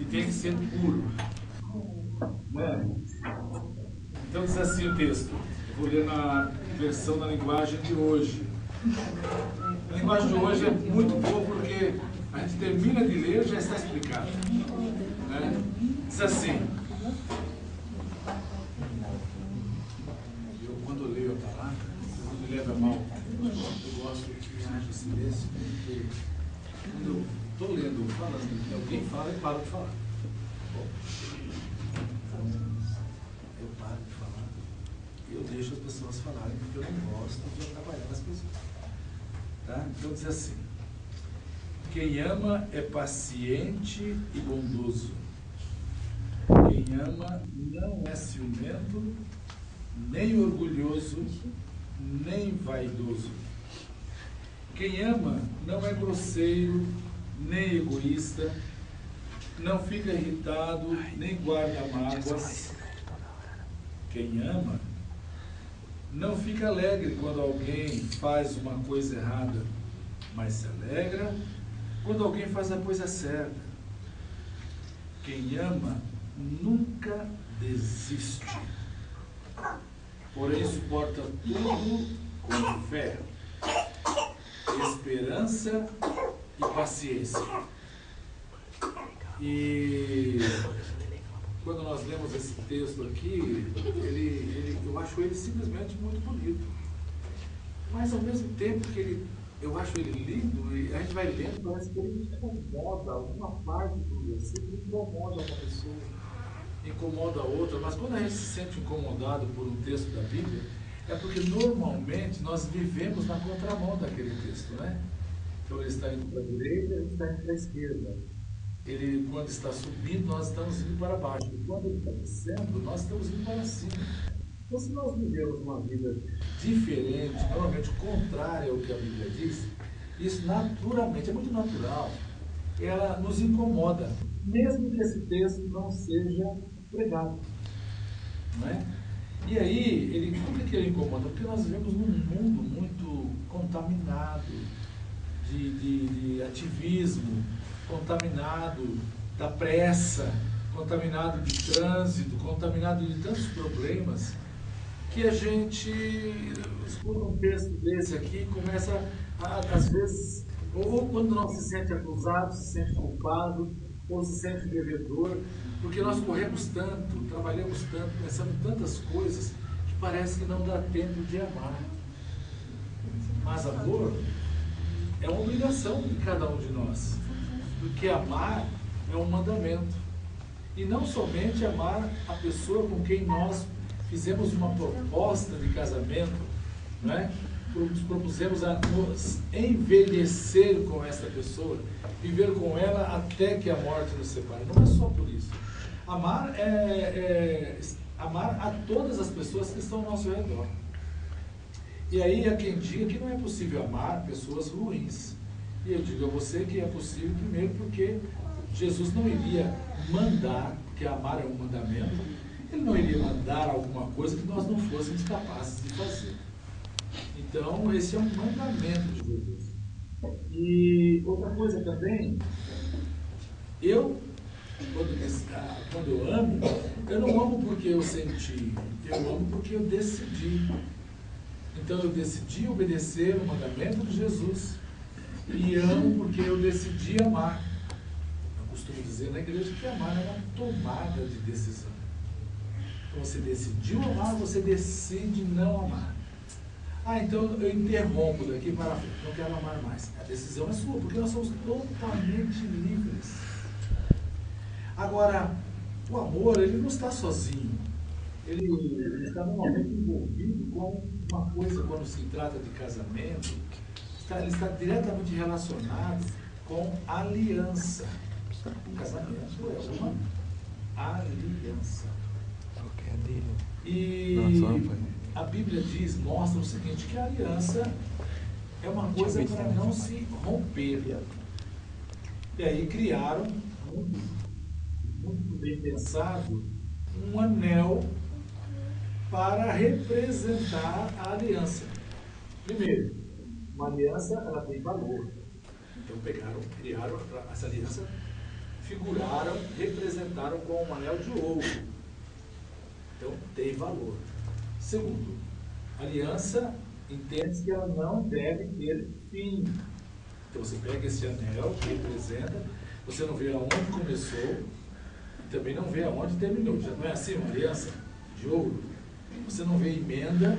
tem que ser puro. Né? Então diz assim o texto. Eu vou ler na versão da linguagem de hoje. A linguagem de hoje é muito boa porque a gente termina de ler e já está explicado. Né? Diz assim. Eu, quando leio a palavra, não me leva mal. Eu gosto que haja silêncio, porque quando eu estou lendo, falando, alguém fala e paro de falar. Bom, eu paro de falar e eu deixo as pessoas falarem, porque eu não gosto de atrapalhar as pessoas. Tá? Então diz assim: quem ama é paciente e bondoso. Quem ama não é ciumento, nem orgulhoso, nem vaidoso. Quem ama não é grosseiro, nem egoísta, não fica irritado, nem guarda mágoas. Quem ama não fica alegre quando alguém faz uma coisa errada, mas se alegra quando alguém faz a coisa certa. Quem ama nunca desiste, porém suporta tudo com fé, esperança e paciência. E quando nós lemos esse texto aqui, eu acho ele simplesmente muito bonito. Mas ao mesmo tempo que eu acho ele lindo, e a gente vai lendo, parece que ele incomoda alguma parte do versículo, incomoda uma pessoa, incomoda a outra. Mas quando a gente se sente incomodado por um texto da Bíblia, é porque normalmente nós vivemos na contramão daquele texto, né? Então ele está indo para a direita, ele está indo para a esquerda. Ele, quando está subindo, nós estamos indo para baixo. E quando ele está descendo, nós estamos indo para cima. Então, se nós vivemos uma vida diferente, normalmente contrária ao que a Bíblia diz, isso naturalmente, é muito natural, ela nos incomoda, mesmo que esse texto não seja pregado. Não é? E aí, por que ele incomoda? Porque nós vivemos num mundo muito contaminado de ativismo, contaminado da pressa, contaminado de trânsito, contaminado de tantos problemas, que a gente escuta um texto desse aqui e começa a, às vezes, ou quando não se sente acusado, se sente culpado, ou se sente devedor, porque nós corremos tanto, trabalhamos tanto, pensamos em tantas coisas, que parece que não dá tempo de amar. Mas amor é uma obrigação de cada um de nós, porque amar é um mandamento. E não somente amar a pessoa com quem nós fizemos uma proposta de casamento, não é? Nos propusemos a nos envelhecer com essa pessoa, viver com ela até que a morte nos separe. Não é só por isso. Amar é amar a todas as pessoas que estão ao nosso redor. E aí há quem diga que não é possível amar pessoas ruins. E eu digo a você que é possível, primeiro porque Jesus não iria mandar, porque amar é um mandamento, ele não iria mandar alguma coisa que nós não fôssemos capazes de fazer. Então, esse é um mandamento de Jesus. E outra coisa também, quando eu amo, eu não amo porque eu senti, eu amo porque eu decidi. Então, eu decidi obedecer o mandamento de Jesus e amo porque eu decidi amar. Eu costumo dizer na igreja que amar é uma tomada de decisão. Então, você decidiu amar, você decide não amar. Então eu interrompo daqui para frente, não quero amar mais. A decisão é sua, porque nós somos totalmente livres. Agora, o amor, ele não está sozinho. Ele está normalmente envolvido com uma coisa, quando se trata de casamento, ele está diretamente relacionado com aliança. O casamento é uma aliança. E a Bíblia mostra o seguinte, que a aliança é uma coisa para não se romper. E aí criaram, muito bem pensado, um anel para representar a aliança. Primeiro, uma aliança ela tem valor. Então criaram essa aliança figuraram, representaram com um anel de ouro. Então, tem valor. Segundo, aliança, entende que ela não deve ter fim. Então, você pega esse anel que representa, você não vê aonde começou, e também não vê aonde terminou. Já não é assim uma aliança de ouro? Você não vê emenda,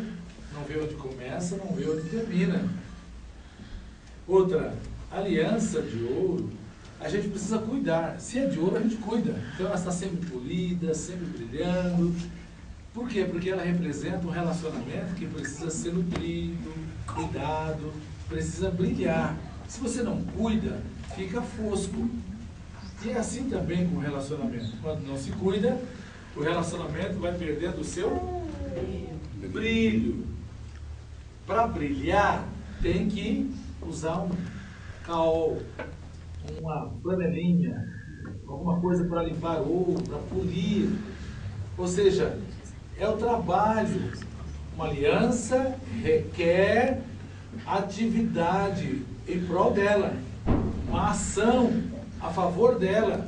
não vê onde começa, não vê onde termina. Outra, aliança de ouro, a gente precisa cuidar. Se é de ouro, a gente cuida. Então ela está sempre polida, sempre brilhando. Por quê? Porque ela representa um relacionamento que precisa ser nutrido, cuidado, precisa brilhar. Se você não cuida, fica fosco. E é assim também com o relacionamento. Quando não se cuida, o relacionamento vai perdendo o seu brilho. Para brilhar, tem que usar um caol, uma flanelinha, alguma coisa para limpar ouro, para polir. Ou seja, é o trabalho. Uma aliança requer atividade em prol dela, uma ação a favor dela.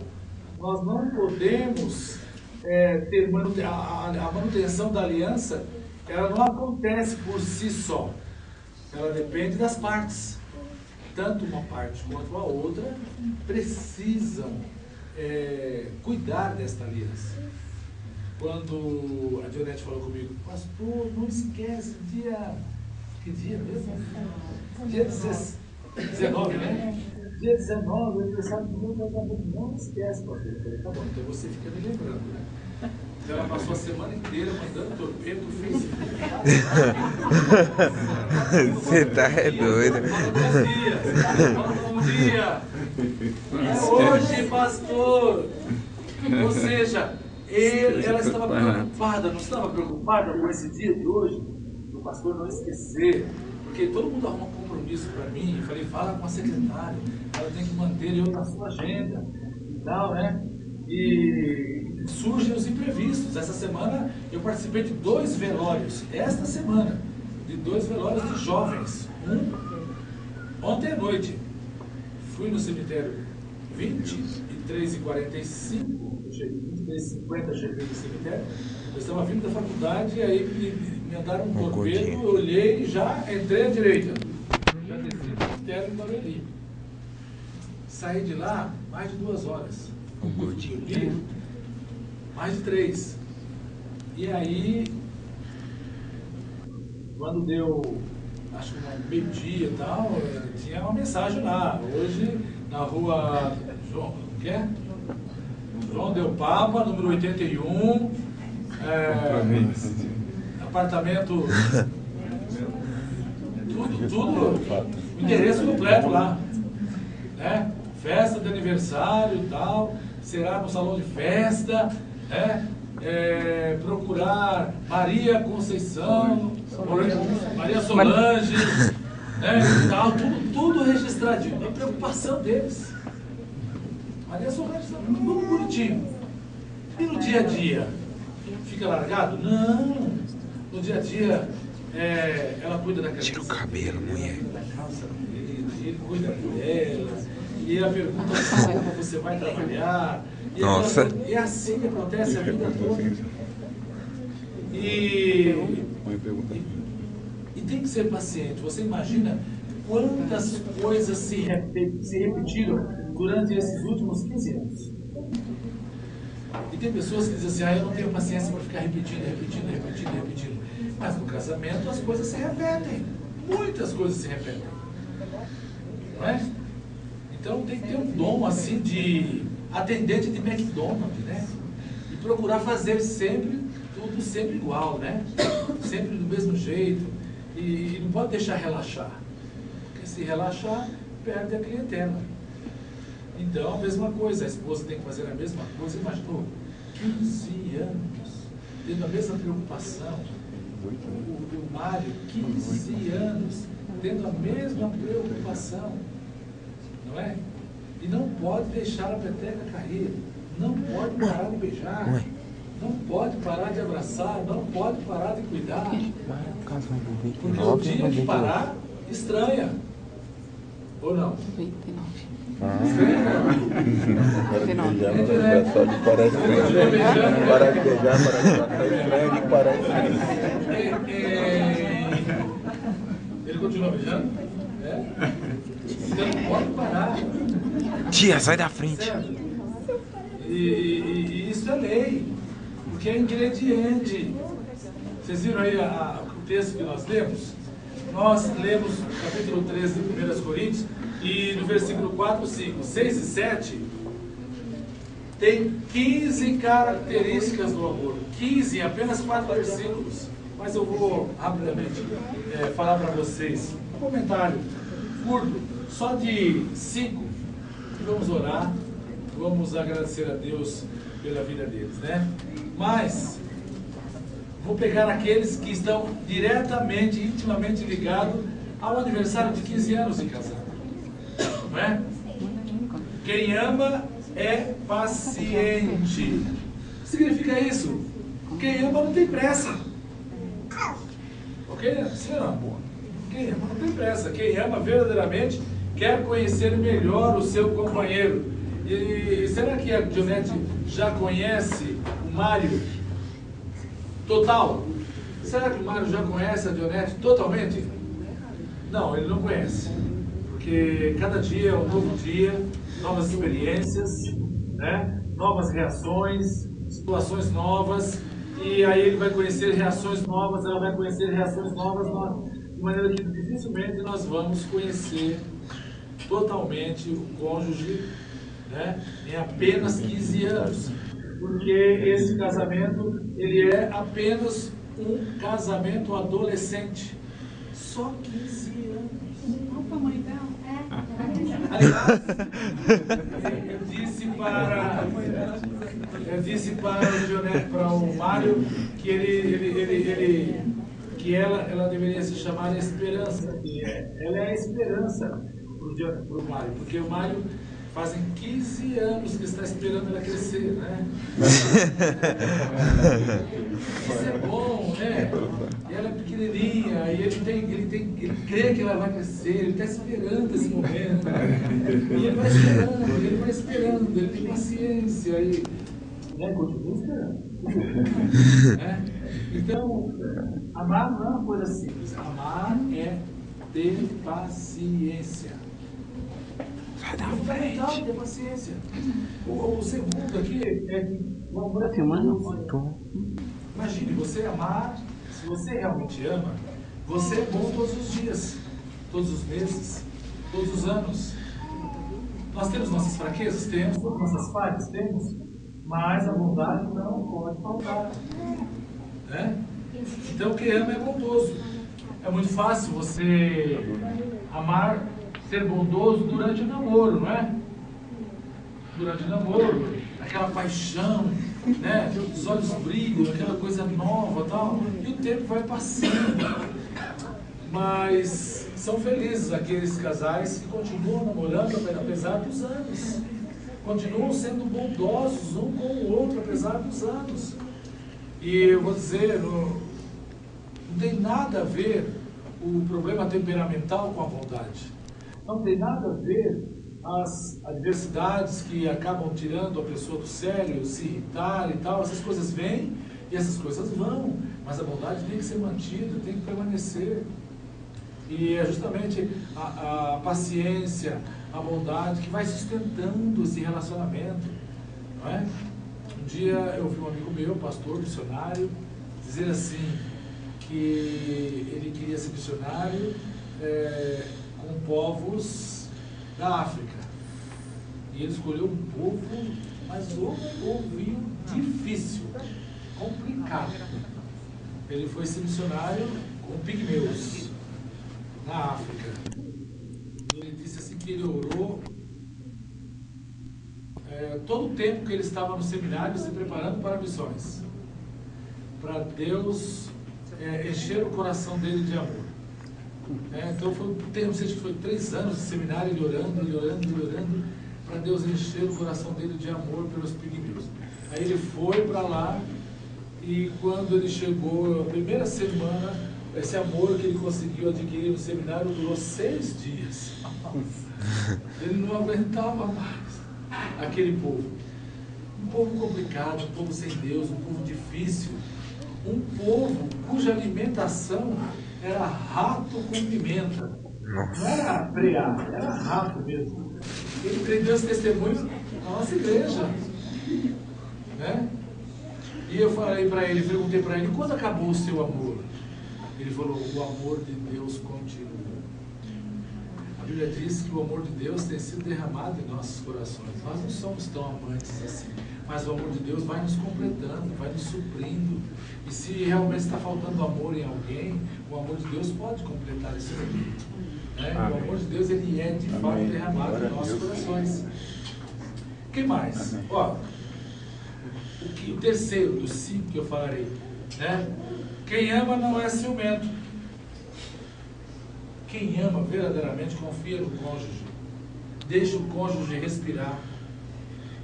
Nós não podemos ter a manutenção da aliança, ela não acontece por si só. Ela depende das partes. Tanto uma parte quanto a outra precisam cuidar desta aliança. Quando a Dionete falou comigo, pastor, não esquece, que dia mesmo? Dia 19, né? Dia 19, o aniversário do meu casamento. Não esquece, pastor. Eu falei, tá bom, então você fica me lembrando, né? Então ela passou a semana inteira mandando torpedo no Facebook. Você tá doido. Bom dia. É hoje, pastor. Ou seja, ela estava preocupada, não estava preocupada com esse dia de hoje? O pastor não esquecer. Porque todo mundo arruma um compromisso para mim. Eu falei, fala com a secretária. Ela tem que manter eu na sua agenda. E tal, né? E surgem os imprevistos. Essa semana eu participei de 2 velórios. Esta semana, de 2 velórios de jovens. Ontem à noite, fui no cemitério 23h45, eu cheguei 23h50, cheguei no cemitério. Eu estava vindo da faculdade e aí me mandaram um torpedo, eu olhei e já entrei à direita. Já desci do cemitério e parei ali. Saí de lá mais de 2 horas. Li mais de 3. E aí, quando deu, acho que meio-dia e tal, tinha uma mensagem lá. Hoje, na rua João Del Papa, número 81, apartamento, tudo, endereço completo lá, né? Festa de aniversário e tal, será no salão de festa, né? Procurar Maria Conceição, Maria Solange, né? E tal, tudo registradinho, a preocupação deles. Maria Solange, tudo bonitinho. E no dia a dia? Fica largado? Não. No dia a dia, ela cuida da criança. Tira o cabelo, mulher. Da calça dele, ele cuida dela. E ela pergunta como você vai trabalhar. E nossa. É assim que acontece a vida toda. E tem que ser paciente. Você imagina quantas coisas se repetiram durante esses últimos 15 anos. E tem pessoas que dizem assim, eu não tenho paciência para ficar repetindo. Mas no casamento as coisas se repetem. Muitas coisas se repetem. Não é? Então tem que ter um dom assim de atendente de McDonald's, né? E procurar fazer tudo sempre igual, né? Sempre do mesmo jeito. E não pode deixar relaxar. Porque se relaxar, perde a clientela. Então, a mesma coisa, a esposa tem que fazer a mesma coisa. Imaginou, 15 anos, tendo a mesma preocupação. O Mário, 15 anos, tendo a mesma preocupação. Não é? E não pode deixar a peteca cair. Não pode parar de beijar. Não pode parar de abraçar. Não pode parar de cuidar. Porque o dia que parar, estranha. Ou não? Só de parece para beijar, parece. Ele continua beijando? Então não pode parar. Tia, sai da frente. Certo? E isso é lei, porque é ingrediente. Vocês viram aí o texto que nós lemos? Nós lemos capítulo 13 de 1 Coríntios, e no versículo 4, 5, 6 e 7, tem 15 características do amor. 15 em apenas 4 versículos. Mas eu vou rapidamente falar para vocês um comentário curto, só de 5. E vamos orar, vamos agradecer a Deus pela vida deles, né? Mas vou pegar aqueles que estão diretamente, intimamente ligados ao aniversário de 15 anos de casado. Não é? Quem ama é paciente. O que significa isso? Quem ama não tem pressa. Ok? Sim ou não? Quem ama não tem pressa. Quem ama verdadeiramente quer conhecer melhor o seu companheiro. E será que a Dionete já conhece o Mário? Total? Será que o Mário já conhece a Dionete totalmente? Não, ele não conhece. Porque cada dia é um novo dia, novas experiências, né? Novas reações, situações novas, e aí ele vai conhecer reações novas, ela vai conhecer reações novas, de maneira que dificilmente nós vamos conhecer totalmente o cônjuge, né? Em apenas 15 anos. Porque esse casamento, ele é apenas um casamento adolescente. Só 15 anos. Opa, mãe dela. Aliás, eu disse para o Dionete, para o Mário, que que ela deveria se chamar Esperança. Que ela é a esperança para o Mário, porque o Mário fazem 15 anos que está esperando ela crescer, né? Isso é bom, né? E ela é pequenininha, e ele crê que ela vai crescer, ele está esperando esse momento. E ele vai esperando, ele tem paciência, e né? Continua esperando. Né? Então, amar não é uma coisa simples. Amar é ter paciência. É fundamental ter paciência. O segundo aqui é que o amor é filmando. Imagine, você amar, se você realmente ama, você é bom todos os dias, todos os meses, todos os anos. Nós temos nossas fraquezas? Temos. Nossas falhas? Temos. Mas a bondade não pode faltar. Né? Então, quem ama é bondoso. É muito fácil você amar, ser bondoso durante o namoro, não é? Durante o namoro, aquela paixão, né? Os olhos brilham, aquela coisa nova e tal. E o tempo vai passando. Mas são felizes aqueles casais que continuam namorando apesar dos anos. Continuam sendo bondosos um com o outro apesar dos anos. E eu vou dizer, não tem nada a ver o problema temperamental com a bondade. Não tem nada a ver as adversidades que acabam tirando a pessoa do sério, se irritar e tal. Essas coisas vêm e essas coisas vão. Mas a bondade tem que ser mantida, tem que permanecer. E é justamente a paciência, a bondade que vai sustentando esse relacionamento. Não é? Um dia eu vi um amigo meu, pastor, missionário, dizer assim, que ele queria ser missionário com povos da África. E ele escolheu um povo, mas um povinho difícil, complicado. Ele foi ser missionário com pigmeus, na África. E ele disse assim que ele orou todo o tempo que ele estava no seminário se preparando para missões, para Deus encher o coração dele de amor. Então não sei se foi 3 anos de seminário, ele orando, para Deus encher o coração dele de amor pelos pigmeus. Aí ele foi para lá, e quando ele chegou, a primeira semana, esse amor que ele conseguiu adquirir no seminário durou 6 dias. Ele não aguentava mais aquele povo. Um povo complicado, um povo sem Deus, um povo difícil. Um povo cuja alimentação era rato com pimenta. Não era preá, era rato mesmo. Ele prendeu esse testemunho na nossa igreja. Né? E eu falei para ele, perguntei para ele, quando acabou o seu amor? Ele falou, o amor de Deus continua. A Bíblia diz que o amor de Deus tem sido derramado em nossos corações. Nós não somos tão amantes assim, mas o amor de Deus vai nos completando, vai nos suprindo. E se realmente está faltando amor em alguém, o amor de Deus pode completar esse amor. Né? O amor de Deus, ele é de fato derramado em nossos corações. O que mais? Ó, o terceiro dos 5 que eu falarei, né? Quem ama não é ciumento. Quem ama verdadeiramente confia no cônjuge, deixa o cônjuge respirar.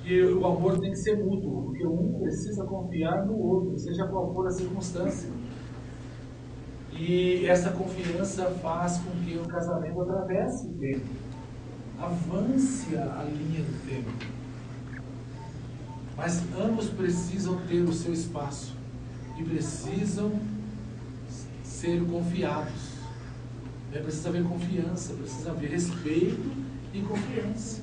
E o amor tem que ser mútuo, porque um precisa confiar no outro, seja qual for a circunstância. E essa confiança faz com que o casamento atravesse o tempo, avance a linha do tempo. Mas ambos precisam ter o seu espaço e precisam ser confiados. Precisa haver confiança, precisa haver respeito e confiança.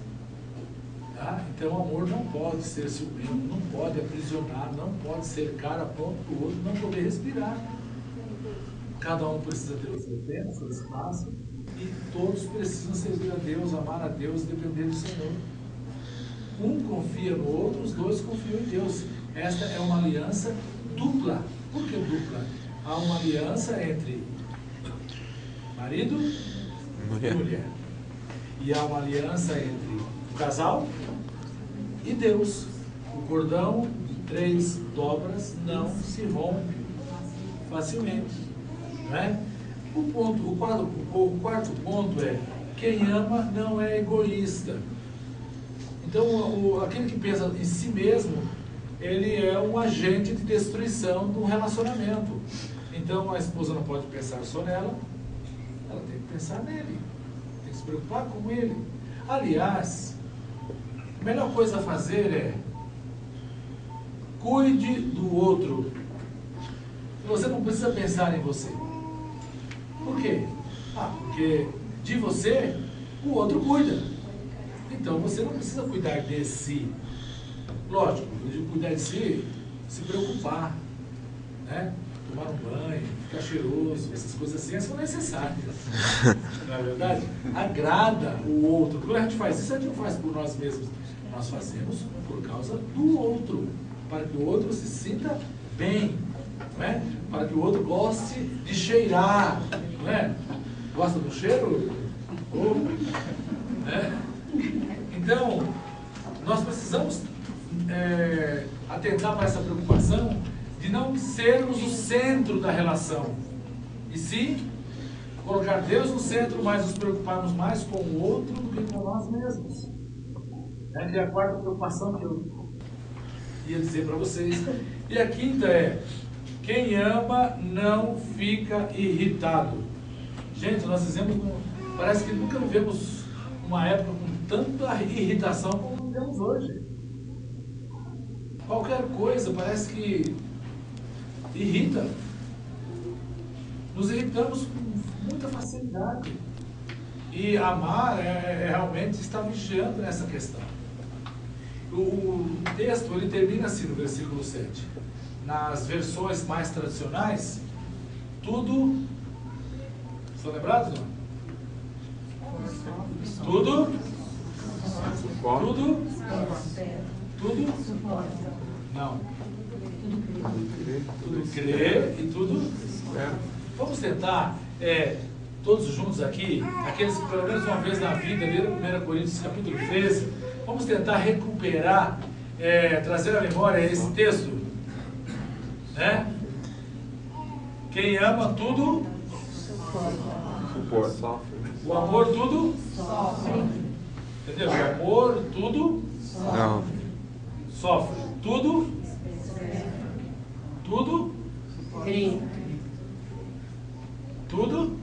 Tá? Então o amor não pode ser ciumento, não pode aprisionar, não pode cercar a ponto do outro não poder respirar. Cada um precisa ter o seu tempo, o seu espaço, e todos precisam servir a Deus, amar a Deus, depender do Senhor. Um confia no outro, os dois confiam em Deus. Esta é uma aliança dupla. Por que dupla? Há uma aliança entre marido e mulher. E há uma aliança entre o casal e Deus. O cordão de 3 dobras não se rompe facilmente. Não é? O quarto ponto é: quem ama não é egoísta. Então, aquele que pensa em si mesmo, ele é um agente de destruição do relacionamento. Então, a esposa não pode pensar só nela, ela tem que pensar nele, tem que se preocupar com ele. Aliás, a melhor coisa a fazer é cuide do outro. Você não precisa pensar em você. Por quê? Porque de você o outro cuida. Então você não precisa cuidar de si. Lógico, de cuidar de si, se preocupar, né? Tomar um banho, ficar cheiroso, essas coisas assim são necessárias. Não é verdade? Agrada o outro. Quando a gente faz isso, a gente não faz por nós mesmos. Nós fazemos por causa do outro, para que o outro se sinta bem, não é? Para que o outro goste de cheirar, não é? Gosta do cheiro? Né? Então, nós precisamos atentar para essa preocupação de não sermos o centro da relação, e sim colocar Deus no centro, mas nos preocuparmos mais com o outro do que com nós mesmos. Que é a quarta preocupação que eu ia dizer para vocês. E a quinta é: quem ama não fica irritado. Gente, nós dizemos, parece que nunca vivemos uma época com tanta irritação como vivemos hoje. Qualquer coisa parece que irrita. Nos irritamos com muita facilidade. E amar é realmente estar vigiando nessa questão. O texto ele termina assim no versículo 7. Nas versões mais tradicionais, tudo... Estão lembrados, não? Tudo? Tudo? Não. Tudo crê e tudo? Vamos tentar, todos juntos aqui, aqueles que pelo menos uma vez na vida leram 1 Coríntios capítulo 13, vamos tentar recuperar, trazer à memória esse texto, né? Quem ama tudo Suporta. O amor tudo sofre. Entendeu? O amor tudo Não. sofre. Tudo crê. Tudo